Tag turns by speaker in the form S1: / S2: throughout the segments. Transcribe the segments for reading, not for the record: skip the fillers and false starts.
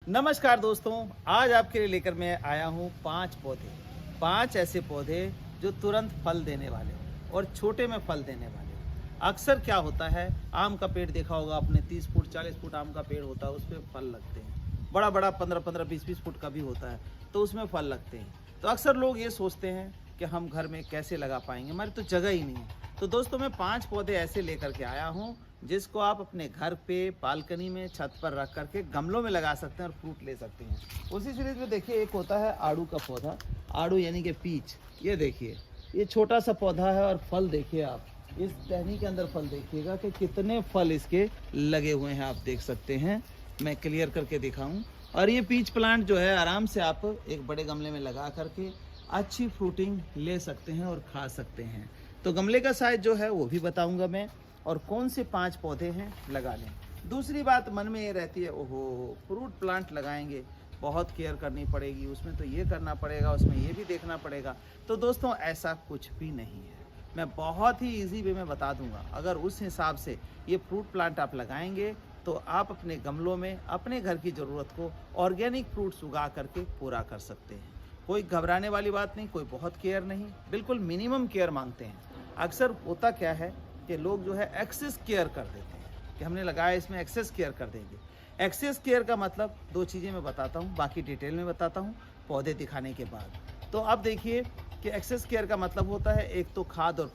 S1: नमस्कार दोस्तों, आज आपके लिए लेकर मैं आया हूँ 5 ऐसे पौधे जो तुरंत फल देने वाले और छोटे में फल देने वाले। अक्सर क्या होता है, आम का पेड़ देखा होगा आपने, 30 फुट 40 फुट आम का पेड़ होता है, उस पर फल लगते हैं। बड़ा बड़ा 15-15 20-20 फुट का भी होता है, तो उसमें फल लगते हैं। तो अक्सर लोग ये सोचते हैं कि हम घर में कैसे लगा पाएंगे, हमारी तो जगह ही नहीं है। तो दोस्तों, मैं 5 पौधे ऐसे लेकर के आया हूँ जिसको आप अपने घर पे, बालकनी में, छत पर रख करके गमलों में लगा सकते हैं और फ्रूट ले सकते हैं। उसी सीरीज में देखिए, एक होता है आड़ू का पौधा, आड़ू यानी कि पीच। ये देखिए, ये छोटा सा पौधा है और फल देखिए आप, इस टहनी के अंदर फल देखिएगा कि कितने फल इसके लगे हुए हैं। आप देख सकते हैं, मैं क्लियर करके दिखाऊं। और ये पीच प्लांट जो है, आराम से आप एक बड़े गमले में लगा करके अच्छी फ्रूटिंग ले सकते हैं और खा सकते हैं। तो गमले का साइज जो है वो भी बताऊंगा मैं, और कौन से 5 पौधे हैं लगा लें। दूसरी बात मन में ये रहती है, ओहो फ्रूट प्लांट लगाएंगे, बहुत केयर करनी पड़ेगी, उसमें तो ये करना पड़ेगा, उसमें ये भी देखना पड़ेगा। तो दोस्तों, ऐसा कुछ भी नहीं है। मैं बहुत ही इजी वे में बता दूंगा। अगर उस हिसाब से ये फ्रूट प्लांट आप लगाएंगे तो आप अपने गमलों में अपने घर की ज़रूरत को ऑर्गेनिक फ्रूट्स उगा करके पूरा कर सकते हैं। कोई घबराने वाली बात नहीं, कोई बहुत केयर नहीं, बिल्कुल मिनिमम केयर मांगते हैं। अक्सर होता क्या है कि लोग जो है एक्सेस केयर कर देते हैं कि हमने लगाया, इसमें एक्सेस केयर कर देंगे। एक्सेस केयर का मतलब 2 चीज़ें मैं बताता हूँ, बाकी डिटेल में बताता हूँ पौधे दिखाने के बाद। तो आप देखिए कि एक्सेस केयर का मतलब होता है, एक तो खाद और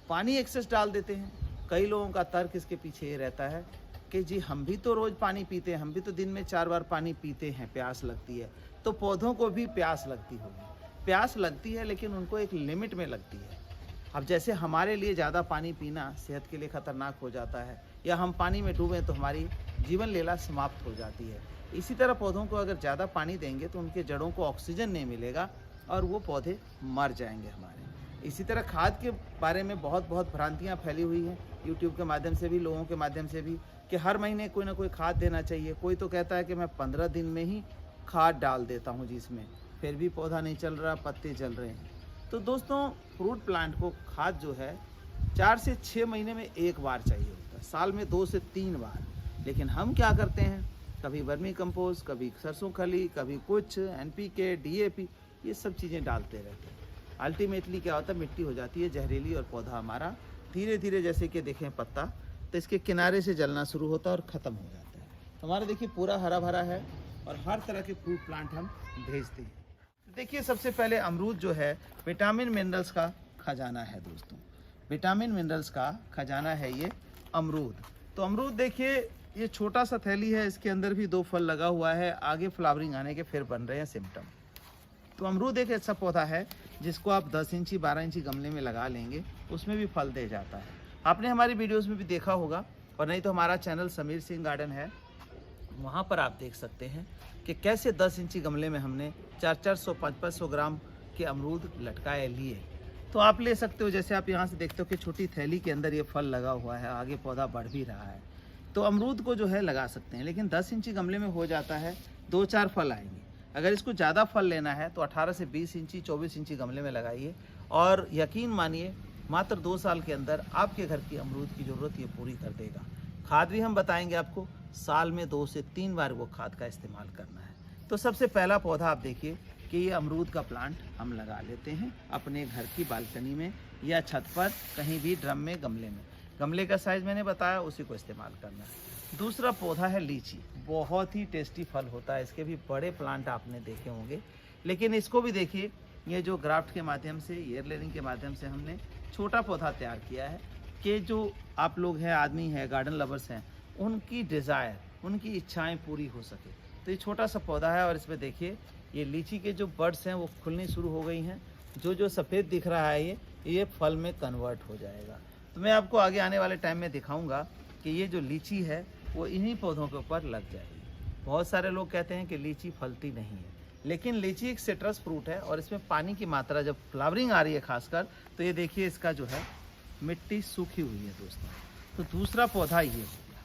S1: पानी एक्सेस डाल देते हैं। कई लोगों का तर्क इसके पीछे ये रहता है कि जी हम भी तो रोज़ पानी पीते हैं, हम भी तो दिन में 4 बार पानी पीते हैं, प्यास लगती है, तो पौधों को भी प्यास लगती होगी। प्यास लगती है, लेकिन उनको एक लिमिट में लगती है। अब जैसे हमारे लिए ज़्यादा पानी पीना सेहत के लिए ख़तरनाक हो जाता है, या हम पानी में डूबें तो हमारी जीवन लीला समाप्त हो जाती है, इसी तरह पौधों को अगर ज़्यादा पानी देंगे तो उनके जड़ों को ऑक्सीजन नहीं मिलेगा और वो पौधे मर जाएंगे हमारे। इसी तरह खाद के बारे में बहुत भ्रांतियाँ फैली हुई हैं, यूट्यूब के माध्यम से भी, लोगों के माध्यम से भी, कि हर महीने कोई ना कोई खाद देना चाहिए। कोई तो कहता है कि मैं 15 दिन में ही खाद डाल देता हूँ जिसमें, फिर भी पौधा नहीं चल रहा, पत्ते चल रहे हैं। तो दोस्तों, फ्रूट प्लांट को खाद जो है 4 से 6 महीने में 1 बार चाहिए होता है, साल में 2 से 3 बार। लेकिन हम क्या करते हैं, कभी वर्मी कंपोस्ट, कभी सरसों खली, कभी कुछ NPK, DAP, ये सब चीज़ें डालते रहते हैं। अल्टीमेटली क्या होता है, मिट्टी हो जाती है जहरीली और पौधा हमारा धीरे धीरे, जैसे कि देखें पत्ता, तो इसके किनारे से जलना शुरू होता है और ख़त्म हो जाता है। हमारा देखिए पूरा हरा भरा है और हर तरह के फ्रूट प्लांट हम भेजते हैं। देखिए, सबसे पहले अमरूद जो है विटामिन मिनरल्स का खजाना है दोस्तों, विटामिन मिनरल्स का खजाना है ये अमरूद। तो अमरूद देखिए, ये छोटा सा थैली है, इसके अंदर भी 2 फल लगा हुआ है, आगे फ्लावरिंग आने के फिर बन रहे हैं सिम्टम। तो अमरूद एक ऐसा पौधा है जिसको आप 10 इंची 12 इंची गमले में लगा लेंगे, उसमें भी फल दे जाता है। आपने हमारी वीडियोज़ में भी देखा होगा, और नहीं तो हमारा चैनल समीर सिंह गार्डन है, वहाँ पर आप देख सकते हैं कि कैसे 10 इंची गमले में हमने 400-400, 500-500 ग्राम के अमरूद लटकाए लिए। तो आप ले सकते हो, जैसे आप यहाँ से देखते हो कि छोटी थैली के अंदर ये फल लगा हुआ है, आगे पौधा बढ़ भी रहा है। तो अमरूद को जो है लगा सकते हैं, लेकिन 10 इंची गमले में हो जाता है, 2-4 फल आएंगे। अगर इसको ज़्यादा फल लेना है तो 18 से 20 इंची, 24 इंची गमले में लगाइए, और यकीन मानिए मात्र 2 साल के अंदर आपके घर की अमरूद की ज़रूरत ये पूरी कर देगा। खाद भी हम बताएंगे आपको, साल में 2 से 3 बार वो खाद का इस्तेमाल करना है। तो सबसे पहला पौधा आप देखिए कि ये अमरूद का प्लांट हम लगा लेते हैं अपने घर की बालकनी में या छत पर, कहीं भी ड्रम में, गमले में। गमले का साइज़ मैंने बताया, उसी को इस्तेमाल करना है। दूसरा पौधा है लीची, बहुत ही टेस्टी फल होता है, इसके भी बड़े प्लांट आपने देखे होंगे, लेकिन इसको भी देखिए, ये जो ग्राफ्ट के माध्यम से, एयर लेयरिंग के माध्यम से हमने छोटा पौधा तैयार किया है कि जो आप लोग हैं, आदमी हैं, गार्डन लवर्स हैं, उनकी डिज़ायर, उनकी इच्छाएं पूरी हो सके। तो ये छोटा सा पौधा है, और इसमें देखिए ये लीची के जो बड्स हैं वो खुलनी शुरू हो गई हैं। जो सफ़ेद दिख रहा है ये फल में कन्वर्ट हो जाएगा। तो मैं आपको आगे आने वाले टाइम में दिखाऊंगा कि ये जो लीची है वो इन्हीं पौधों के ऊपर लग जाएगी। बहुत सारे लोग कहते हैं कि लीची फलती नहीं है, लेकिन लीची एक सिट्रस फ्रूट है, और इसमें पानी की मात्रा जब फ्लावरिंग आ रही है खासकर, तो ये देखिए इसका जो है मिट्टी सूखी हुई है दोस्तों। तो दूसरा पौधा ये हो गया।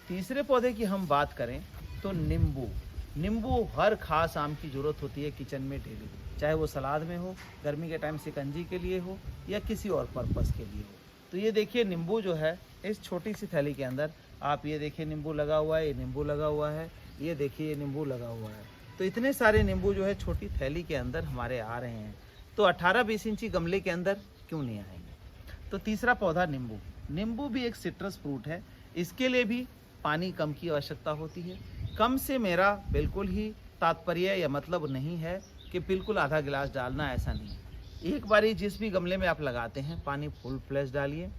S1: तीसरे पौधे की हम बात करें तो नींबू हर खास आम की ज़रूरत होती है किचन में डेली, चाहे वो सलाद में हो, गर्मी के टाइम शिकंजी के लिए हो, या किसी और पर्पज़ के लिए हो। तो ये देखिए नींबू जो है, इस छोटी सी थैली के अंदर आप ये देखिए नींबू लगा हुआ है, ये नींबू लगा हुआ है, ये देखिए ये नींबू लगा हुआ है। तो इतने सारे नींबू जो है छोटी थैली के अंदर हमारे आ रहे हैं, तो 18-20 इंची गमले के अंदर क्यों नहीं आएंगे। तो तीसरा पौधा नींबू। नींबू भी एक सिट्रस फ्रूट है, इसके लिए भी पानी कम की आवश्यकता होती है। कम से मेरा बिल्कुल ही तात्पर्य या मतलब नहीं है कि बिल्कुल आधा गिलास डालना, ऐसा नहीं है। एक बारी जिस भी गमले में आप लगाते हैं पानी फुल फ्लैश डालिए,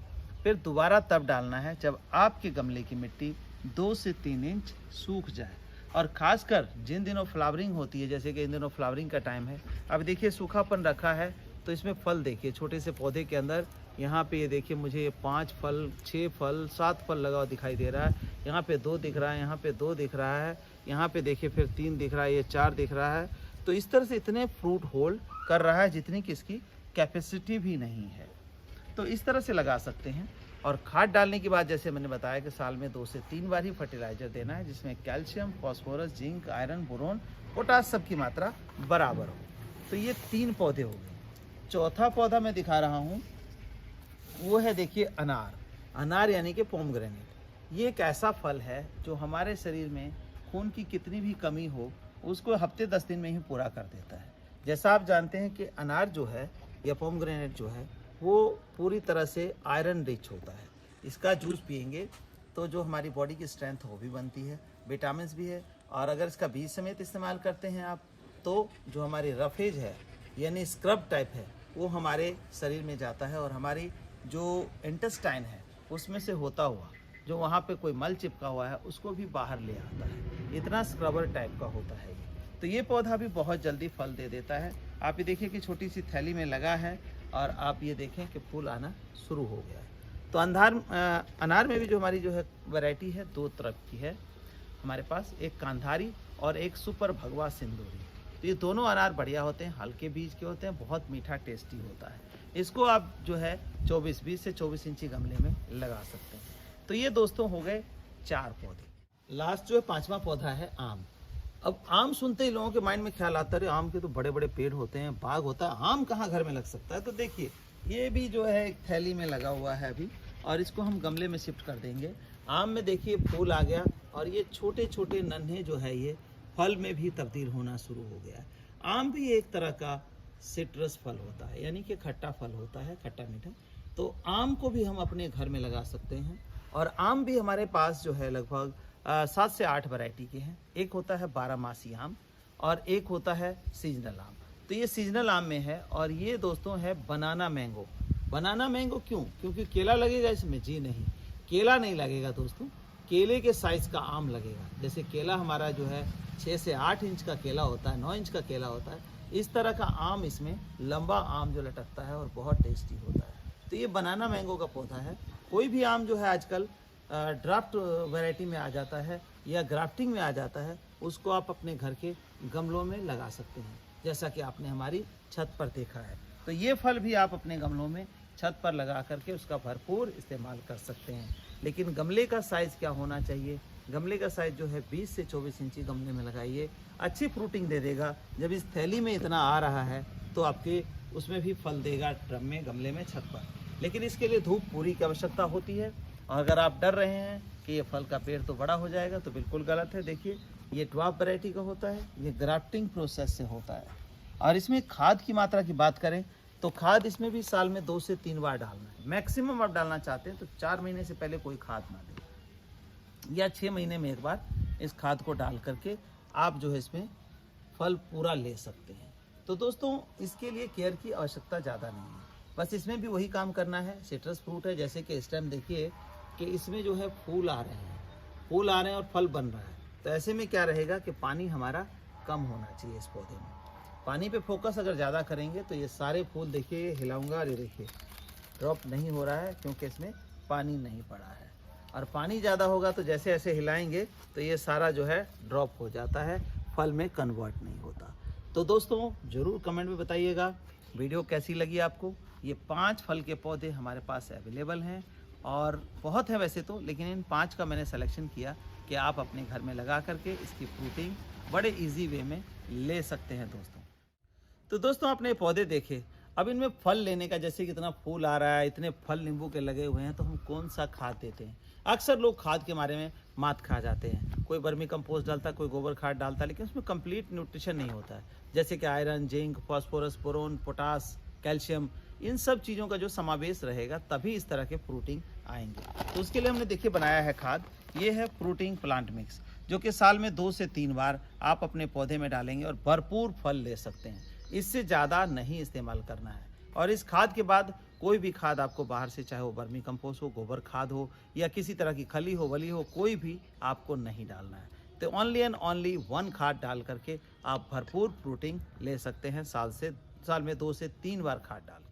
S1: फिर दोबारा तब डालना है जब आपके गमले की मिट्टी 2 से 3 इंच सूख जाए। और ख़ासकर जिन दिनों फ्लावरिंग होती है, जैसे कि इन दिनों फ्लावरिंग का टाइम है, अब देखिए सूखापन रखा है तो इसमें फल देखिए छोटे से पौधे के अंदर, यहाँ पे ये देखिए मुझे 5 फल, 6 फल, 7 फल लगा हुआ दिखाई दे रहा है। यहाँ पे 2 दिख रहा है, यहाँ पे 2 दिख रहा है, यहाँ पे देखिए फिर 3 दिख रहा है, ये 4 दिख रहा है। तो इस तरह से इतने फ्रूट होल्ड कर रहा है जितनी कि इसकी कैपेसिटी भी नहीं है। तो इस तरह से लगा सकते हैं। और खाद डालने के बाद जैसे मैंने बताया कि साल में 2 से 3 बार ही फर्टिलाइजर देना है, जिसमें calcium, phosphorus, zinc, iron, boron, potash सब की मात्रा बराबर हो। तो ये 3 पौधे हो गए। चौथा पौधा मैं दिखा रहा हूँ, वो है देखिए अनार। अनार यानी कि पोमग्रेनेट। ये एक ऐसा फल है जो हमारे शरीर में खून की कितनी भी कमी हो उसको हफ्ते 10 दिन में ही पूरा कर देता है। जैसा आप जानते हैं कि अनार जो है या पोमग्रेनेट जो है वो पूरी तरह से आयरन रिच होता है। इसका जूस पिएंगे तो जो हमारी बॉडी की स्ट्रेंथ वो भी बनती है, विटामिन भी है। और अगर इसका बीज समेत इस्तेमाल करते हैं आप, तो जो हमारी रफेज है यानी स्क्रब टाइप है वो हमारे शरीर में जाता है, और हमारी जो इंटेस्टाइन है उसमें से होता हुआ जो वहाँ पे कोई मल चिपका हुआ है उसको भी बाहर ले आता है। इतना स्क्रबर टाइप का होता है ये। तो ये पौधा भी बहुत जल्दी फल दे देता है। आप ये देखिए कि छोटी सी थैली में लगा है और आप ये देखें कि फूल आना शुरू हो गया है। तो अनार में भी जो हमारी जो है वैरायटी है 2 तरह की है हमारे पास, एक कांधारी और एक सुपर भगवा सिंदूरी। तो ये दोनों अनार बढ़िया होते हैं, हल्के बीज के होते हैं, बहुत मीठा टेस्टी होता है। इसको आप जो है 20 से 24 इंची गमले में लगा सकते हैं। तो ये दोस्तों हो गए 4 पौधे। लास्ट जो है 5वां पौधा है आम। अब आम सुनते ही लोगों के माइंड में ख्याल आता है आम के तो बड़े बड़े पेड़ होते हैं, बाग होता है, आम कहाँ घर में लग सकता है। तो देखिए ये भी जो है एक थैली में लगा हुआ है अभी, और इसको हम गमले में शिफ्ट कर देंगे। आम में देखिए फूल आ गया, और ये छोटे छोटे नन्हे जो है ये फल में भी तब्दील होना शुरू हो गया है। आम भी एक तरह का सिट्रस फल होता है, यानी कि खट्टा फल होता है, खट्टा मीठा। तो आम को भी हम अपने घर में लगा सकते हैं। और आम भी हमारे पास जो है लगभग 7 से 8 वैरायटी के हैं। एक होता है 12 आम और एक होता है सीजनल आम। तो ये सीजनल आम में है, और ये दोस्तों है बनाना मैंगो। बनाना मैंगो क्यों? क्योंकि केला लगेगा इसमें? जी नहीं, केला नहीं लगेगा दोस्तों, केले के साइज का आम लगेगा। जैसे केला हमारा जो है 6 से 8 इंच का केला होता है, 9 इंच का केला होता है, इस तरह का आम इसमें लंबा आम जो लटकता है और बहुत टेस्टी होता है। तो ये बनाना मैंगो का पौधा है। कोई भी आम जो है आजकल ड्राफ्ट वैरायटी में आ जाता है या ग्राफ्टिंग में आ जाता है, उसको आप अपने घर के गमलों में लगा सकते हैं, जैसा कि आपने हमारी छत पर देखा है। तो ये फल भी आप अपने गमलों में छत पर लगा करके उसका भरपूर इस्तेमाल कर सकते हैं। लेकिन गमले का साइज़ क्या होना चाहिए? गमले का साइज़ जो है 20 से 24 इंची गमले में लगाइए, अच्छी फ्रूटिंग दे देगा। जब इस थैली में इतना आ रहा है तो आपके उसमें भी फल देगा, ड्रम में, गमले में, छत पर। लेकिन इसके लिए धूप पूरी की आवश्यकता होती है। और अगर आप डर रहे हैं कि ये फल का पेड़ तो बड़ा हो जाएगा, तो बिल्कुल गलत है। देखिए ये ड्वार्फ वैरायटी का होता है, ये ग्राफ्टिंग प्रोसेस से होता है। और इसमें खाद की मात्रा की बात करें तो खाद इसमें भी साल में 2 से 3 बार डालना है। मैक्सिमम आप डालना चाहते हैं तो 4 महीने से पहले कोई खाद ना दें, या 6 महीने में एक बार इस खाद को डाल करके आप जो है इसमें फल पूरा ले सकते हैं। तो दोस्तों इसके लिए केयर की आवश्यकता ज़्यादा नहीं है, बस इसमें भी वही काम करना है। सिट्रस फ्रूट है, जैसे कि इस टाइम देखिए कि इसमें जो है फूल आ रहे हैं और फल बन रहा है। तो ऐसे में क्या रहेगा कि पानी हमारा कम होना चाहिए इस पौधे में। पानी पे फोकस अगर ज़्यादा करेंगे तो ये सारे फूल देखिए हिलाऊंगा, और ये देखिए ड्रॉप नहीं हो रहा है क्योंकि इसमें पानी नहीं पड़ा है। और पानी ज़्यादा होगा तो जैसे ऐसे हिलाएंगे तो ये सारा जो है ड्रॉप हो जाता है, फल में कन्वर्ट नहीं होता। तो दोस्तों ज़रूर कमेंट में बताइएगा वीडियो कैसी लगी आपको। ये 5 फल के पौधे हमारे पास अवेलेबल हैं, और बहुत है वैसे तो, लेकिन इन 5 का मैंने सिलेक्शन किया कि आप अपने घर में लगा करके इसकी फ्रूटिंग बड़े इजी वे में ले सकते हैं दोस्तों। तो दोस्तों आपने पौधे देखे, अब इनमें फल लेने का, जैसे कि इतना फूल आ रहा है, इतने फल नींबू के लगे हुए हैं, तो हम कौन सा खाद देते हैं? अक्सर लोग खाद के बारे में मात खा जाते हैं, कोई वर्मी कंपोस्ट डालता है, कोई गोबर खाद डालता है, लेकिन उसमें कंप्लीट न्यूट्रिशन नहीं होता है, जैसे कि iron, zinc, phosphorus, boron, potash, calcium, इन सब चीज़ों का जो समावेश रहेगा तभी इस तरह के फ्रूटिंग आएंगे। तो उसके लिए हमने देखिए बनाया है खाद, ये है फ्रूटिंग प्लांट मिक्स, जो कि साल में 2 से 3 बार आप अपने पौधे में डालेंगे और भरपूर फल ले सकते हैं। इससे ज़्यादा नहीं इस्तेमाल करना है। और इस खाद के बाद कोई भी खाद आपको बाहर से, चाहे वो वर्मी कंपोस्ट हो, गोबर खाद हो या किसी तरह की खली हो, वली हो, कोई भी आपको नहीं डालना है। तो ओनली एंड ओनली 1 खाद डाल करके आप भरपूर फ्रूटिंग ले सकते हैं साल में 2 से 3 बार खाद डाल।